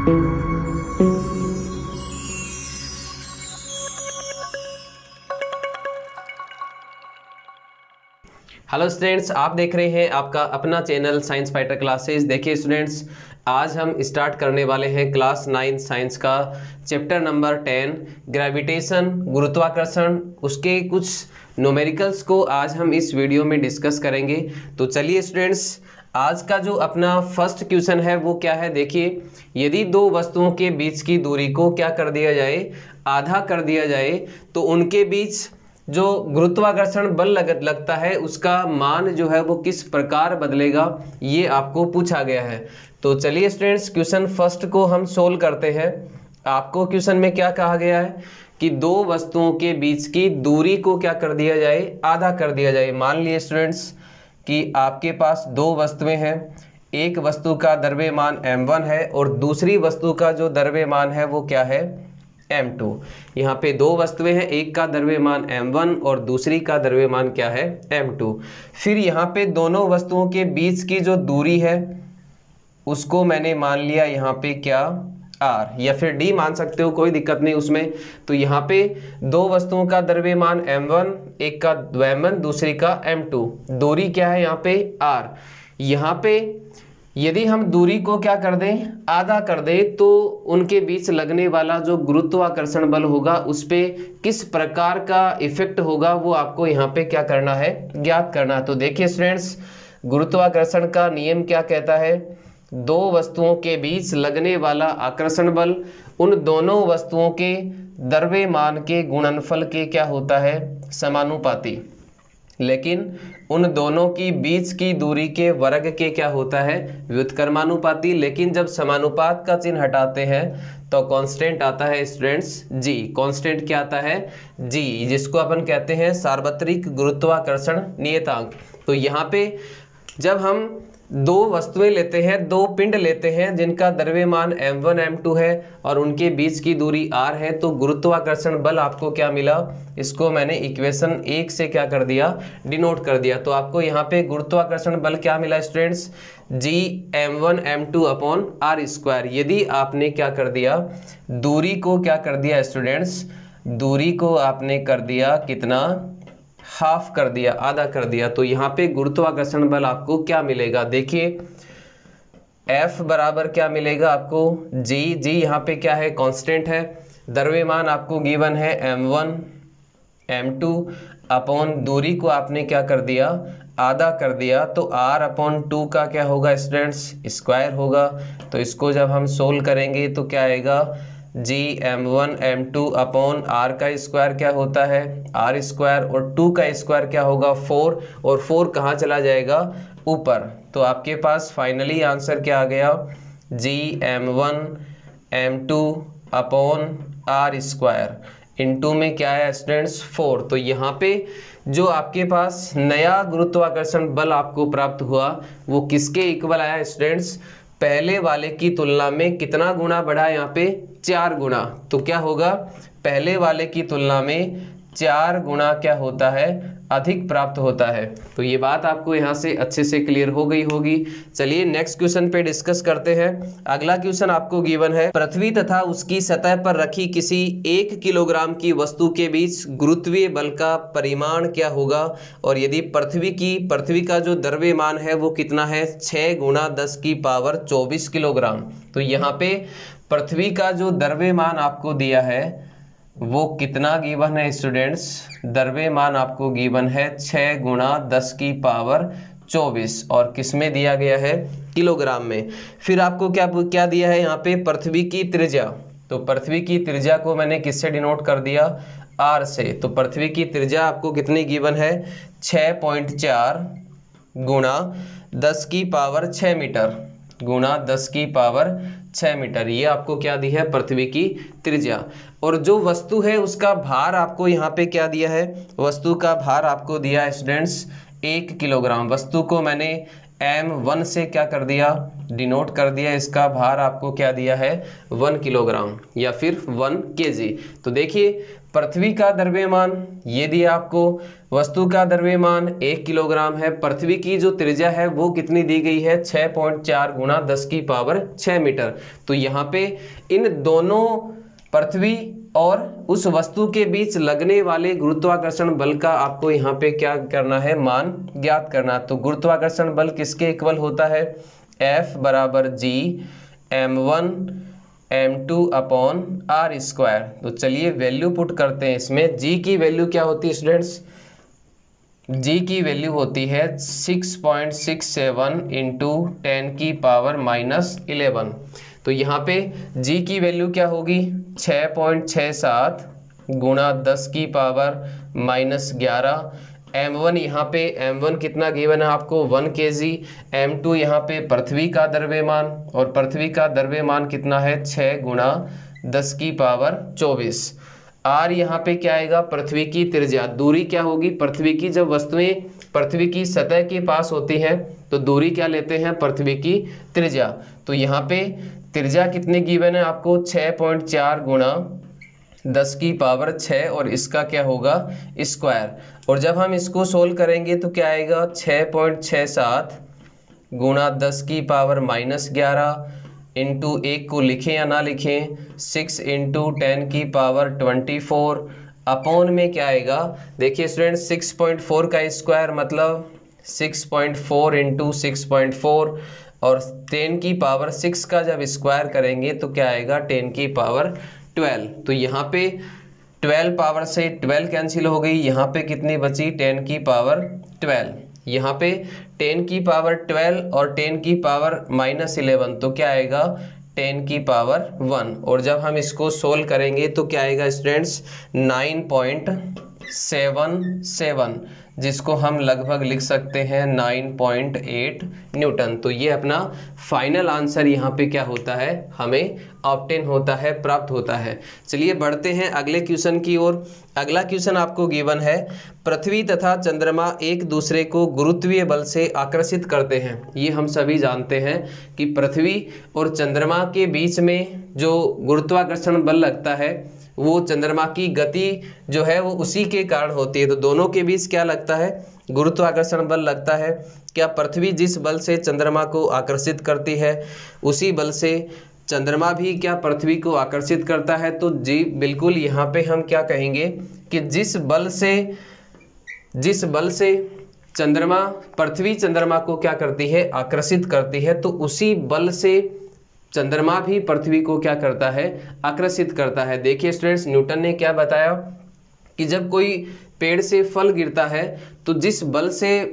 Hello students, आप देख रहे हैं आपका अपना चैनल साइंस फाइटर क्लासेस। देखिए स्टूडेंट्स, आज हम स्टार्ट करने वाले हैं क्लास 9 साइंस का चैप्टर नंबर 10 ग्रेविटेशन, गुरुत्वाकर्षण। उसके कुछ न्यूमेरिकल्स को आज हम इस वीडियो में डिस्कस करेंगे। तो चलिए स्टूडेंट्स, आज का जो अपना फर्स्ट क्वेश्चन है वो क्या है। देखिए, यदि दो वस्तुओं के बीच की दूरी को क्या कर दिया जाए, आधा कर दिया जाए, तो उनके बीच जो गुरुत्वाकर्षण बल लगता है उसका मान जो है वो किस प्रकार बदलेगा, ये आपको पूछा गया है। तो चलिए स्टूडेंट्स, क्वेश्चन फर्स्ट को हम सोल्व करते हैं। आपको क्वेश्चन में क्या कहा गया है कि दो वस्तुओं के बीच की दूरी को क्या कर दिया जाए, आधा कर दिया जाए। मान लिए स्टूडेंट्स कि आपके पास दो वस्तुएं हैं, एक वस्तु का द्रव्यमान m1 है और दूसरी वस्तु का जो द्रव्यमान है वो क्या है, m2। यहाँ पे दो वस्तुएं हैं, एक का द्रव्यमान m1 और दूसरी का द्रव्यमान क्या है, m2। फिर यहाँ पे दोनों वस्तुओं के बीच की जो दूरी है उसको मैंने मान लिया यहाँ पे क्या, r, या फिर d मान सकते हो, कोई दिक्कत नहीं उसमें। तो यहाँ पे दो वस्तुओं का द्रव्यमान m1, एक का m1 दूसरी का m2, दूरी क्या है यहाँ पे r। यहाँ पे यदि हम दूरी को क्या कर दें, आधा कर दें, तो उनके बीच लगने वाला जो गुरुत्वाकर्षण बल होगा उस पे किस प्रकार का इफेक्ट होगा वो आपको यहाँ पे क्या करना है, ज्ञात करना है। तो देखिए स्टूडेंट्स, गुरुत्वाकर्षण का नियम क्या कहता है, दो वस्तुओं के बीच लगने वाला आकर्षण बल उन दोनों वस्तुओं के द्रव्यमान के गुणनफल के क्या होता है, समानुपाती। लेकिन उन दोनों की बीच की दूरी के वर्ग के क्या होता है, व्युत्क्रमानुपाती। लेकिन जब समानुपात का चिन्ह हटाते हैं तो कांस्टेंट आता है स्टूडेंट्स जी। कांस्टेंट क्या आता है, जी, जिसको अपन कहते हैं सार्वत्रिक गुरुत्वाकर्षण नियतांक। तो यहाँ पे जब हम दो वस्तुएं लेते हैं, दो पिंड लेते हैं जिनका द्रव्यमान m1 m2 है और उनके बीच की दूरी r है, तो गुरुत्वाकर्षण बल आपको क्या मिला, इसको मैंने इक्वेशन 1 से क्या कर दिया, डिनोट कर दिया। तो आपको यहाँ पे गुरुत्वाकर्षण बल क्या मिला students, g m1 m2 upon r square. यदि आपने क्या कर दिया, दूरी को क्या कर दिया स्टूडेंट्स, दूरी को आपने कर दिया कितना, हाफ कर दिया, आधा कर दिया, तो यहाँ पे गुरुत्वाकर्षण बल आपको क्या मिलेगा। देखिए F बराबर क्या मिलेगा आपको, जी यहाँ पे क्या है, कांस्टेंट है। द्रव्यमान आपको गिवन है m1 m2 अपॉन दूरी को आपने क्या कर दिया, आधा कर दिया, तो r अपॉन 2 का क्या होगा स्टूडेंट्स, स्क्वायर होगा। तो इसको जब हम सोल्व करेंगे तो क्या आएगा, जी m1 m2 अपॉन r का स्क्वायर क्या होता है, r स्क्वायर, और 2 का स्क्वायर क्या होगा, 4, और 4 कहाँ चला जाएगा, ऊपर। तो आपके पास फाइनली आंसर क्या आ गया, जी m1 m2 upon r square into में क्या है स्टूडेंट्स, 4। तो यहाँ पे जो आपके पास नया गुरुत्वाकर्षण बल आपको प्राप्त हुआ वो किसके इक्वल आया स्टूडेंट्स, पहले वाले की तुलना में कितना गुना बढ़ा, यहाँ पे 4 गुना। तो क्या होगा, पहले वाले की तुलना में 4 गुना क्या होता है, अधिक प्राप्त होता है। तो ये बात आपको यहाँ से अच्छे से क्लियर हो गई होगी। चलिए नेक्स्ट क्वेश्चन पे डिस्कस करते हैं। अगला क्वेश्चन आपको गिवन है, पृथ्वी तथा उसकी सतह पर रखी किसी 1 किलोग्राम की वस्तु के बीच गुरुत्वीय बल का परिमाण क्या होगा, और यदि पृथ्वी का जो द्रव्यमान है वो कितना है, 6 गुणा 10 की पावर 24 किलोग्राम। तो यहाँ पे पृथ्वी का जो द्रव्यमान आपको दिया है वो कितना गिवन है स्टूडेंट्स, द्रव्यमान आपको गिवन है 6 गुणा 10 की पावर 24, और किस में दिया गया है, किलोग्राम में। फिर आपको क्या दिया है यहाँ पे, पृथ्वी की त्रिज्या। तो पृथ्वी की त्रिज्या को मैंने किससे डिनोट कर दिया, r से। तो पृथ्वी की त्रिज्या आपको कितनी गिवन है, 6.4 गुणा 10 की पावर 6 मीटर, गुणा 10 की पावर 6 मीटर, ये आपको क्या दी है, पृथ्वी की त्रिज्या। और जो वस्तु है उसका भार आपको यहाँ पे क्या दिया है, वस्तु का भार आपको दिया है स्टूडेंट्स 1 किलोग्राम। वस्तु को मैंने m1 से क्या कर दिया, डिनोट कर दिया। इसका भार आपको क्या दिया है, 1 किलोग्राम या फिर 1 kg। तो देखिए पृथ्वी का द्रव्यमान ये दिया आपको, वस्तु का द्रव्यमान 1 किलोग्राम है, पृथ्वी की जो त्रिज्या है वो कितनी दी गई है, 6.4 गुणा 10 की पावर 6 मीटर। तो यहाँ पे इन दोनों पृथ्वी और उस वस्तु के बीच लगने वाले गुरुत्वाकर्षण बल का आपको यहाँ पे क्या करना है, मान ज्ञात करना। तो गुरुत्वाकर्षण बल किसके इक्वल होता है, F बराबर G m1 m2 upon r square. तो चलिए वैल्यू पुट करते हैं इसमें। G की वैल्यू क्या होती है स्टूडेंट्स, G की वैल्यू होती है 6.67 इंटू 10 की पावर -11। तो यहाँ पे G की वैल्यू क्या होगी, 6.67 गुणा 10 की पावर -11। m1 यहाँ पे m1 कितना गिवन है आपको, 1 kg। m2 यहाँ पे पृथ्वी का द्रव्यमान, और पृथ्वी का द्रव्यमान कितना है, 6 गुणा 10 की पावर 24। r यहाँ पे क्या आएगा, पृथ्वी की त्रिज्या, दूरी क्या होगी पृथ्वी की, जब वस्तुएं पृथ्वी की सतह के पास होती हैं तो दूरी क्या लेते हैं, पृथ्वी की त्रिज्या। तो यहाँ पे त्रिज्या कितने गिवन है आपको, 6.4 गुणा 10 की पावर 6 और इसका क्या होगा, स्क्वायर। और जब हम इसको सोल्व करेंगे तो क्या आएगा, 6.67 गुणा 10 की पावर -11 इंटू 1 को लिखें या ना लिखें, 6 इंटू 10 की पावर 24 अपॉन में क्या आएगा, देखिए स्टूडेंट 6.4 का स्क्वायर मतलब 6.4 इंटू 6.4 और 10 की पावर 6 का जब स्क्वायर करेंगे तो क्या आएगा, 10 की पावर 12। तो यहाँ पे 12 पावर से 12 कैंसिल हो गई, यहाँ पे कितनी बची, 10 की पावर 12। यहाँ पे 10 की पावर 12 और 10 की पावर -11 तो क्या आएगा, 10 की पावर 1। और जब हम इसको सोल्व करेंगे तो क्या आएगा स्टूडेंट्स, 9.77, जिसको हम लगभग लिख सकते हैं 9.8 न्यूटन। तो ये अपना फाइनल आंसर यहाँ पे क्या होता है, हमें ऑब्टेन होता है, प्राप्त होता है। चलिए बढ़ते हैं अगले क्वेश्चन की ओर। अगला क्वेश्चन आपको गिवन है, पृथ्वी तथा चंद्रमा एक दूसरे को गुरुत्वीय बल से आकर्षित करते हैं। ये हम सभी जानते हैं कि पृथ्वी और चंद्रमा के बीच में जो गुरुत्वाकर्षण बल लगता है वो चंद्रमा की गति जो है वो उसी के कारण होती है। तो दोनों के बीच क्या लगता है, गुरुत्वाकर्षण बल लगता है। क्या पृथ्वी जिस बल से चंद्रमा को आकर्षित करती है उसी बल से चंद्रमा भी क्या पृथ्वी को आकर्षित करता है। तो जी बिल्कुल, यहाँ पे हम क्या कहेंगे कि जिस बल से चंद्रमा पृथ्वी चंद्रमा को क्या करती है, आकर्षित करती है, तो उसी बल से चंद्रमा भी पृथ्वी को क्या करता है, आकर्षित करता है। देखिए स्टूडेंट्स, न्यूटन ने क्या बताया कि जब कोई पेड़ से फल गिरता है तो जिस बल से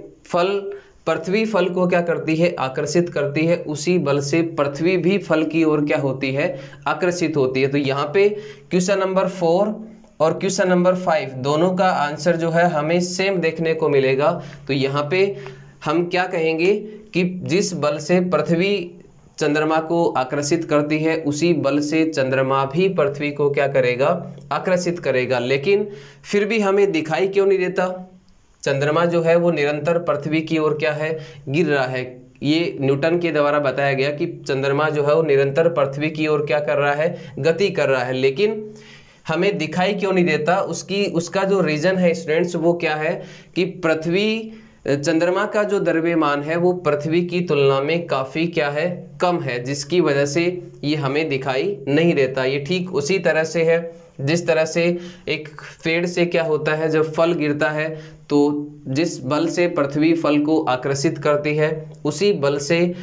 पृथ्वी फल को क्या करती है, आकर्षित करती है, उसी बल से पृथ्वी भी फल की ओर क्या होती है, आकर्षित होती है। तो यहाँ पे क्वेश्चन नंबर 4 और क्वेश्चन नंबर 5 दोनों का आंसर जो है हमें सेम देखने को मिलेगा। तो यहाँ पे हम क्या कहेंगे कि जिस बल से पृथ्वी चंद्रमा को आकर्षित करती है उसी बल से चंद्रमा भी पृथ्वी को क्या करेगा, आकर्षित करेगा। लेकिन फिर भी हमें दिखाई क्यों नहीं देता, चंद्रमा जो है वो निरंतर पृथ्वी की ओर क्या है, गिर रहा है। ये न्यूटन के द्वारा बताया गया कि चंद्रमा जो है वो निरंतर पृथ्वी की ओर क्या कर रहा है, गति कर रहा है। लेकिन हमें दिखाई क्यों नहीं देता, उसका जो रीजन है स्टूडेंट्स वो क्या है कि चंद्रमा का जो द्रव्यमान है वो पृथ्वी की तुलना में काफ़ी क्या है, कम है, जिसकी वजह से ये हमें दिखाई नहीं देता। ये ठीक उसी तरह से है जिस तरह से एक पेड़ से क्या होता है, जब फल गिरता है तो जिस बल से पृथ्वी फल को आकर्षित करती है उसी बल से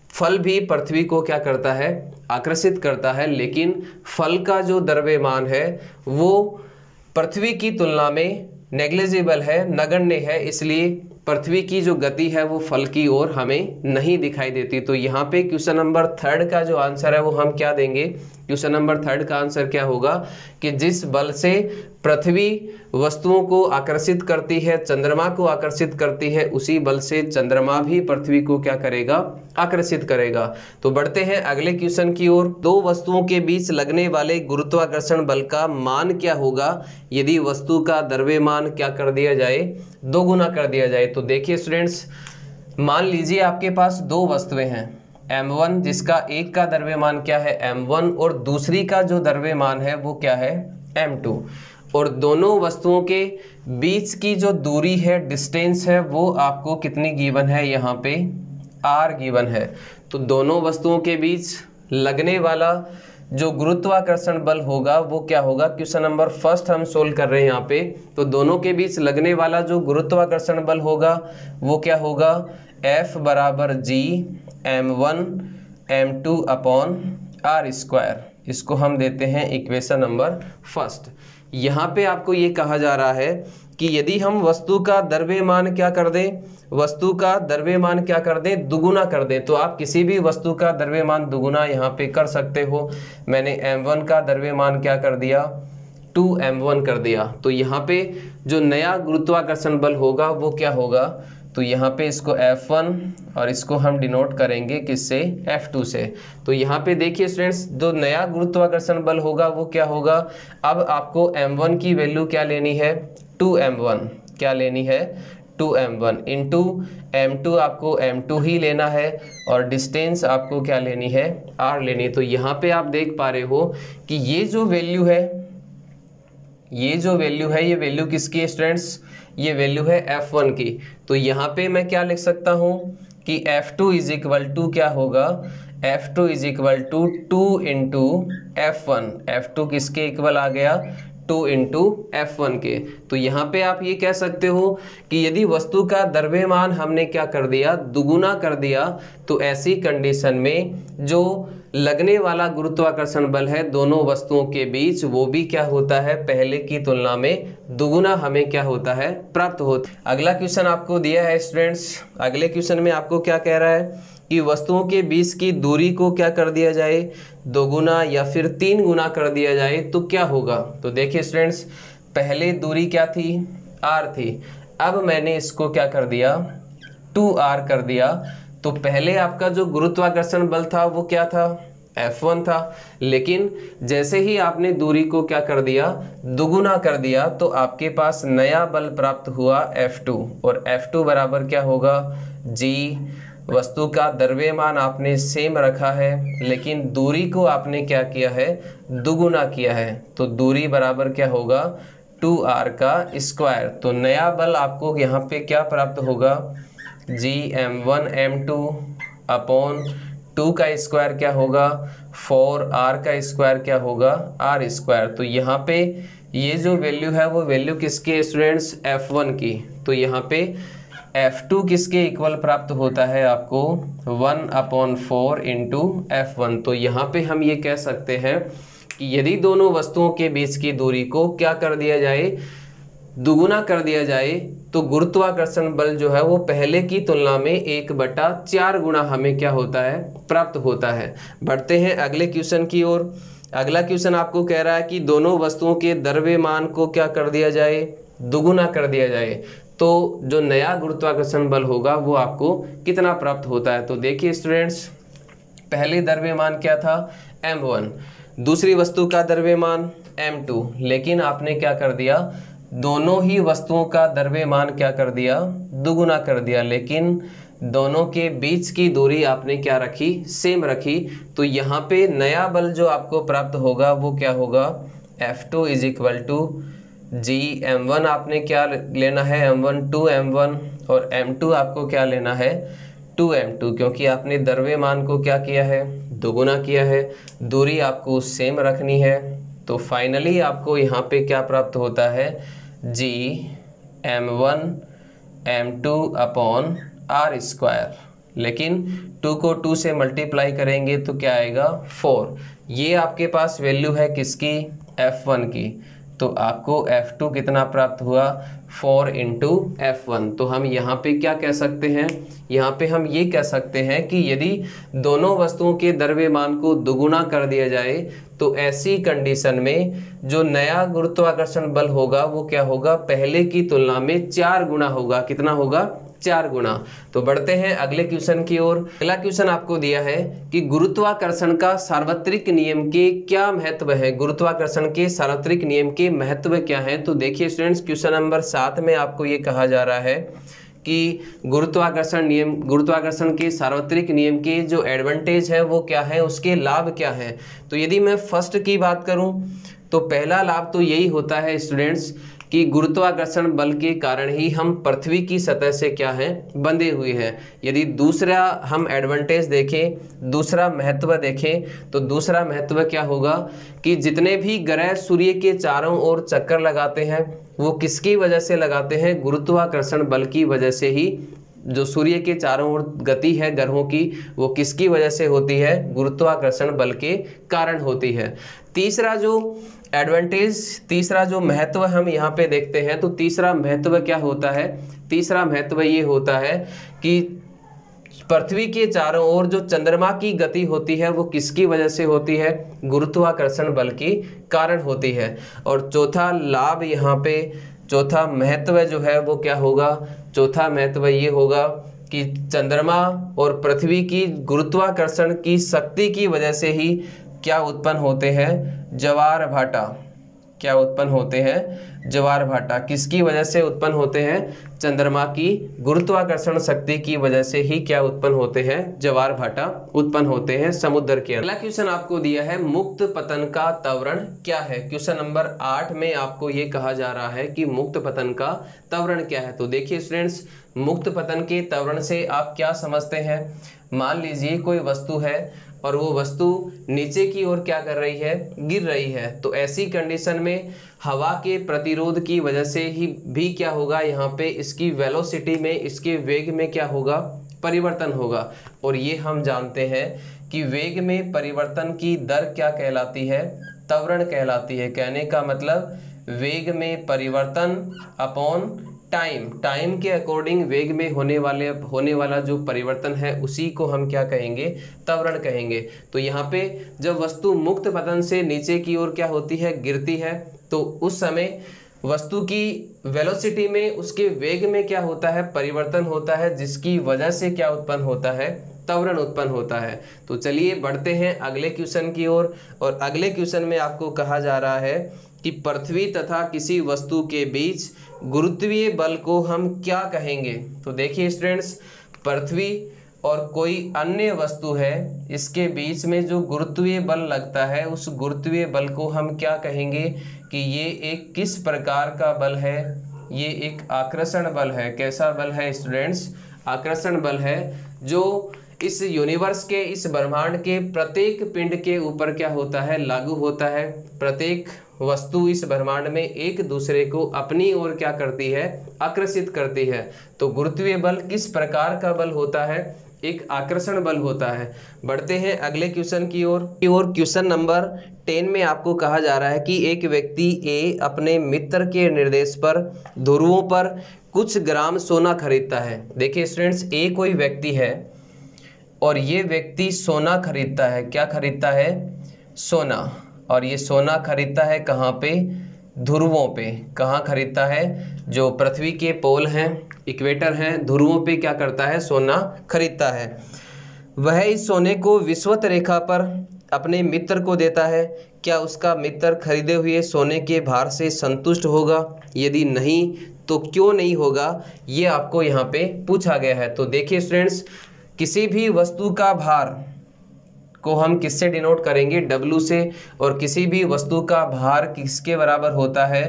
फल भी पृथ्वी को क्या करता है, आकर्षित करता है। लेकिन फल का जो द्रव्यमान है वो पृथ्वी की तुलना में नेग्लिजिबल है, नगण्य है, इसलिए पृथ्वी की जो गति है वो फल की ओर हमें नहीं दिखाई देती। तो यहाँ पे क्वेश्चन नंबर 3 का जो आंसर है वो हम क्या देंगे, क्वेश्चन नंबर 3 का आंसर क्या होगा कि जिस बल से पृथ्वी वस्तुओं को आकर्षित करती है, चंद्रमा को आकर्षित करती है, उसी बल से चंद्रमा भी पृथ्वी को क्या करेगा, आकर्षित करेगा। तो बढ़ते हैं अगले क्वेश्चन की ओर। दो वस्तुओं के बीच लगने वाले गुरुत्वाकर्षण बल का मान क्या होगा यदि वस्तु का द्रव्यमान क्या कर दिया जाए, 2 गुना कर दिया जाए। तो देखिए स्टूडेंट्स, मान लीजिए आपके पास दो वस्तुएं हैं m1 जिसका एक का द्रव्यमान क्या है m1 और दूसरी का जो द्रव्यमान है वो क्या है m2, और दोनों वस्तुओं के बीच की जो दूरी है डिस्टेंस है वो आपको कितनी गिवन है, यहाँ पे r गिवन है। तो दोनों वस्तुओं के बीच लगने वाला जो गुरुत्वाकर्षण बल होगा वो क्या होगा, क्वेश्चन नंबर फर्स्ट हम सोल्व कर रहे हैं यहाँ पे। तो दोनों के बीच लगने वाला जो गुरुत्वाकर्षण बल होगा वो क्या होगा, F बराबर G m1 m2 upon r square. इसको हम देते हैं इक्वेशन नंबर फर्स्ट। यहाँ पे आपको ये कहा जा रहा है कि यदि हम वस्तु का द्रव्यमान क्या कर दें, वस्तु का द्रव्यमान क्या कर दें, दुगुना कर दें। तो आप किसी भी वस्तु का द्रव्यमान दुगुना यहाँ पे कर सकते हो। मैंने m1 का द्रव्यमान क्या कर दिया, 2m1 कर दिया। तो यहाँ पे जो नया गुरुत्वाकर्षण बल होगा वो क्या होगा, तो यहाँ पे इसको F1 और इसको हम डिनोट करेंगे किससे, F2 से। तो यहाँ पे देखिए स्टूडेंट्स, जो नया गुरुत्वाकर्षण बल होगा वो क्या होगा, अब आपको m1 की वैल्यू क्या लेनी है, 2m1, क्या लेनी है 2m1 इंटू m2, आपको m2 ही लेना है और डिस्टेंस आपको क्या लेनी है, r लेनी है। तो यहाँ पे आप देख पा रहे हो कि ये जो वैल्यू है, ये जो वैल्यू है, ये वैल्यू किसकी है स्टूडेंट्स, ये वैल्यू है F1 की। तो यहाँ पे मैं क्या लिख सकता हूँ कि F2 इज इक्वल टू क्या होगा, F2 is equal to 2 into F1। F2 किसके इक्वल आ गया, 2 इंटू F1 के। तो यहाँ पे आप ये कह सकते हो कि यदि वस्तु का द्रव्यमान हमने क्या कर दिया, दुगुना कर दिया, तो ऐसी कंडीशन में जो लगने वाला गुरुत्वाकर्षण बल है दोनों वस्तुओं के बीच वो भी क्या होता है, पहले की तुलना में दुगुना हमें क्या होता है, प्राप्त होता है। अगला क्वेश्चन आपको दिया है स्टूडेंट्स, अगले क्वेश्चन में आपको क्या कह रहा है कि वस्तुओं के बीच की दूरी को क्या कर दिया जाए, दोगुना या फिर 3 गुना कर दिया जाए तो क्या होगा। तो देखिए स्टूडेंट्स, पहले दूरी क्या थी, r थी, अब मैंने इसको क्या कर दिया, 2r कर दिया। तो पहले आपका जो गुरुत्वाकर्षण बल था वो क्या था, F1 था, लेकिन जैसे ही आपने दूरी को क्या कर दिया, दुगुना कर दिया, तो आपके पास नया बल प्राप्त हुआ F2, और F2 बराबर क्या होगा, G। वस्तु का द्रव्यमान आपने सेम रखा है लेकिन दूरी को आपने क्या किया है, दुगुना किया है। तो दूरी बराबर क्या होगा, 2r का स्क्वायर। तो नया बल आपको यहाँ पे क्या प्राप्त होगा, G m1 m2 अपॉन 2 का स्क्वायर क्या होगा, 4r का स्क्वायर क्या होगा, r स्क्वायर। तो यहाँ पे ये जो वैल्यू है वो वैल्यू किसके स्टूडेंट्स, F1 की। तो यहाँ पे F2 किसके इक्वल प्राप्त होता है आपको, 1/4 इंटू F1। तो यहाँ पे हम ये कह सकते हैं कि यदि दोनों वस्तुओं के बीच की दूरी को क्या कर दिया जाए, दुगुना कर दिया जाए, तो गुरुत्वाकर्षण बल जो है वो पहले की तुलना में 1/4 गुना हमें क्या होता है, प्राप्त होता है। बढ़ते हैं अगले क्वेश्चन की ओर। अगला क्वेश्चन आपको कह रहा है कि दोनों वस्तुओं के द्रव्यमान को क्या कर दिया जाए, दुगुना कर दिया जाए, तो जो नया गुरुत्वाकर्षण बल होगा वो आपको कितना प्राप्त होता है। तो देखिए स्टूडेंट्स, पहले द्रव्यमान क्या था, m1, दूसरी वस्तु का द्रव्यमान m2, लेकिन आपने क्या कर दिया, दोनों ही वस्तुओं का द्रव्यमान क्या कर दिया, दुगुना कर दिया, लेकिन दोनों के बीच की दूरी आपने क्या रखी, सेम रखी। तो यहाँ पे नया बल जो आपको प्राप्त होगा वो क्या होगा, F2 is equal to G m1 आपने क्या लेना है, m1 2m1, और m2 आपको क्या लेना है, 2m2, क्योंकि आपने द्रव्यमान को क्या किया है, दोगुना किया है, दूरी आपको सेम रखनी है। तो फाइनली आपको यहाँ पे क्या प्राप्त होता है, G m1 m2 upon r square, लेकिन 2 को 2 से मल्टीप्लाई करेंगे तो क्या आएगा, 4। ये आपके पास वैल्यू है किसकी, F1 की। तो आपको F2 कितना प्राप्त हुआ, 4 इंटू F1। तो हम यहाँ पे क्या कह सकते हैं, यहाँ पे हम ये कह सकते हैं कि यदि दोनों वस्तुओं के द्रव्यमान को दुगुना कर दिया जाए तो ऐसी कंडीशन में जो नया गुरुत्वाकर्षण बल होगा वो क्या होगा, पहले की तुलना में 4 गुना होगा। कितना होगा, 4 गुना। तो बढ़ते हैं अगले क्वेश्चन की ओर। अगला क्वेश्चन आपको दिया है कि गुरुत्वाकर्षण का सार्वत्रिक नियम के क्या महत्व है, गुरुत्वाकर्षण के सार्वत्रिक नियम के महत्व क्या है। तो देखिए स्टूडेंट्स, क्वेश्चन नंबर 7 में आपको ये कहा जा रहा है कि गुरुत्वाकर्षण के सार्वत्रिक नियम के जो एडवांटेज है वो क्या है, उसके लाभ क्या हैं। तो यदि मैं फर्स्ट की बात करूं तो पहला लाभ तो यही होता है स्टूडेंट्स कि गुरुत्वाकर्षण बल के कारण ही हम पृथ्वी की सतह से क्या है, बंधे हुए हैं। यदि दूसरा हम एडवांटेज देखें, दूसरा महत्व देखें तो दूसरा महत्व क्या होगा कि जितने भी ग्रह सूर्य के चारों ओर चक्कर लगाते हैं वो किसकी वजह से लगाते हैं, गुरुत्वाकर्षण बल की वजह से ही। जो सूर्य के चारों ओर गति है ग्रहों की वो किसकी वजह से होती है, गुरुत्वाकर्षण बल के कारण होती है। तीसरा जो एडवांटेज, तीसरा जो महत्व हम यहाँ पे देखते हैं तो तीसरा महत्व क्या होता है, तीसरा महत्व ये होता है कि पृथ्वी के चारों ओर जो चंद्रमा की गति होती है वो किसकी वजह से होती है, गुरुत्वाकर्षण बल के कारण होती है। और चौथा लाभ यहाँ पे, चौथा महत्व जो है वो क्या होगा, चौथा महत्व ये होगा कि चंद्रमा और पृथ्वी की गुरुत्वाकर्षण की शक्ति की वजह से ही क्या उत्पन्न होते हैं, ज्वार भाटा। क्या उत्पन्न होते हैं, ज्वार भाटा। किसकी वजह से उत्पन्न होते हैं, चंद्रमा की गुरुत्वाकर्षण शक्ति की वजह से ही क्या उत्पन्न होते हैं, ज्वार भाटा उत्पन्न होते हैं समुद्र के। अगला क्वेश्चन आपको दिया है मुक्त पतन का त्वरण क्या है। क्वेश्चन नंबर 8 में आपको ये कहा जा रहा है कि मुक्त पतन का त्वरण क्या है। तो देखिए स्टूडेंट्स, मुक्त पतन के त्वरण से आप क्या समझते हैं। मान लीजिए कोई वस्तु है और वो वस्तु नीचे की ओर क्या कर रही है, गिर रही है। तो ऐसी कंडीशन में हवा के प्रतिरोध की वजह से ही भी क्या होगा, यहाँ पे इसकी वेलोसिटी में, इसके वेग में क्या होगा, परिवर्तन होगा। और ये हम जानते हैं कि वेग में परिवर्तन की दर क्या कहलाती है, त्वरण कहलाती है। कहने का मतलब वेग में परिवर्तन अपॉन टाइम, टाइम के अकॉर्डिंग वेग में होने वाला जो परिवर्तन है उसी को हम क्या कहेंगे, त्वरण कहेंगे। तो यहाँ पे जब वस्तु मुक्त पतन से नीचे की ओर क्या होती है, गिरती है, तो उस समय वस्तु की वेलोसिटी में, उसके वेग में क्या होता है, परिवर्तन होता है, जिसकी वजह से क्या उत्पन्न होता है, त्वरण उत्पन्न होता है। तो चलिए बढ़ते हैं अगले क्वेश्चन की ओर। और अगले क्वेश्चन में आपको कहा जा रहा है कि पृथ्वी तथा किसी वस्तु के बीच गुरुत्वीय बल को हम क्या कहेंगे। तो देखिए स्टूडेंट्स, पृथ्वी और कोई अन्य वस्तु है, इसके बीच में जो गुरुत्वीय बल लगता है उस गुरुत्वीय बल को हम क्या कहेंगे कि ये एक किस प्रकार का बल है, ये एक आकर्षण बल है। कैसा बल है स्टूडेंट्स, आकर्षण बल है, जो इस यूनिवर्स के, इस ब्रह्मांड के प्रत्येक पिंड के ऊपर क्या होता है, लागू होता है। प्रत्येक वस्तु इस ब्रह्मांड में एक दूसरे को अपनी ओर क्या करती है, आकर्षित करती है। तो गुरुत्वीय बल किस प्रकार का बल होता है, एक आकर्षण बल होता है। बढ़ते हैं अगले क्वेश्चन की ओर। क्वेश्चन नंबर 10 में आपको कहा जा रहा है कि एक व्यक्ति ए अपने मित्र के निर्देश पर ध्रुवों पर कुछ ग्राम सोना खरीदता है। देखिए स्टूडेंट्स, ए कोई व्यक्ति है और ये व्यक्ति सोना खरीदता है। क्या खरीदता है, सोना। और ये सोना खरीदता है कहाँ पे, ध्रुवों पे। कहाँ खरीदता है, जो पृथ्वी के पोल हैं, इक्वेटर हैं, ध्रुवों पे क्या करता है, सोना खरीदता है। वह इस सोने को विषुवत रेखा पर अपने मित्र को देता है। क्या उसका मित्र खरीदे हुए सोने के भार से संतुष्ट होगा, यदि नहीं तो क्यों नहीं होगा, ये आपको यहाँ पे पूछा गया है। तो देखिए स्टूडेंट्स, किसी भी वस्तु का भार को हम किससे डिनोट करेंगे, W से। और किसी भी वस्तु का भार किसके बराबर होता है,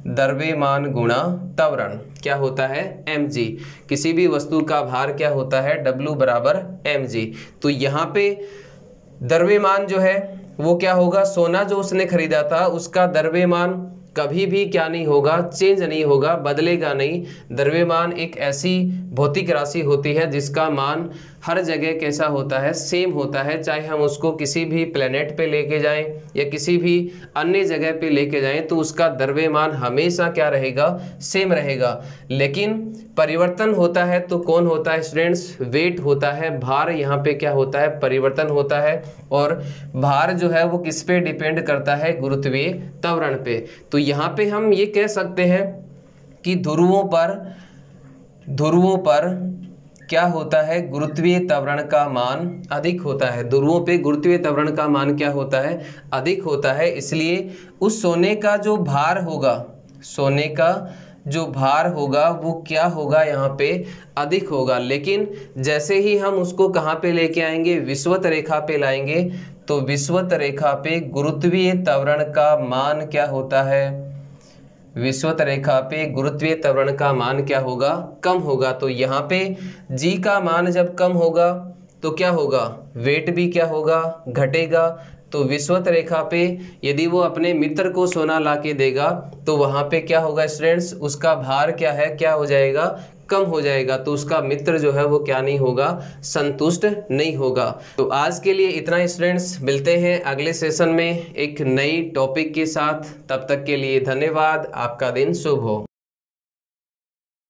द्रव्यमान गुणा त्वरण। क्या होता है, mg। किसी भी वस्तु का भार क्या होता है, W बराबर mg। तो यहाँ पे द्रव्यमान जो है वो क्या होगा, सोना जो उसने खरीदा था उसका द्रव्यमान कभी भी क्या नहीं होगा, चेंज नहीं होगा, बदलेगा नहीं। द्रव्यमान एक ऐसी भौतिक राशि होती है जिसका मान हर जगह कैसा होता है, सेम होता है। चाहे हम उसको किसी भी प्लेनेट पे लेके जाएं या किसी भी अन्य जगह पे लेके जाएं तो उसका द्रव्यमान हमेशा क्या रहेगा, सेम रहेगा। लेकिन परिवर्तन होता है तो कौन होता है स्टूडेंट्स, वेट होता है, भार। यहाँ पे क्या होता है, परिवर्तन होता है। और भार जो है वो किस पे डिपेंड करता है, गुरुत्वीय त्वरण पे। तो यहाँ पे हम ये कह सकते हैं कि ध्रुवों पर क्या होता है, गुरुत्वीय त्वरण का मान अधिक होता है। ध्रुवों पे गुरुत्वीय त्वरण का मान क्या होता है, अधिक होता है। इसलिए उस सोने का जो भार होगा, सोने का जो भार होगा वो क्या होगा, यहाँ पे अधिक होगा। लेकिन जैसे ही हम उसको कहाँ पे लेके आएंगे, विषुवत रेखा पे लाएंगे, तो विषुवत रेखा पे गुरुत्वीय त्वरण का मान क्या होता है, विषुवत रेखा पे गुरुत्वीय त्वरण का मान क्या होगा, कम होगा। तो यहाँ पे जी का मान जब कम होगा तो क्या होगा, वेट भी क्या होगा, घटेगा। तो विषुवत रेखा पे यदि वो अपने मित्र को सोना ला के देगा तो वहाँ पे क्या होगा स्टूडेंट्स, उसका भार क्या है, क्या हो जाएगा, कम हो जाएगा। तो उसका मित्र जो है वो क्या नहीं होगा, संतुष्ट नहीं होगा। तो आज के लिए इतना स्टूडेंट्स, मिलते हैं अगले सेशन में एक नई टॉपिक के साथ। तब तक के लिए धन्यवाद, आपका दिन शुभ हो।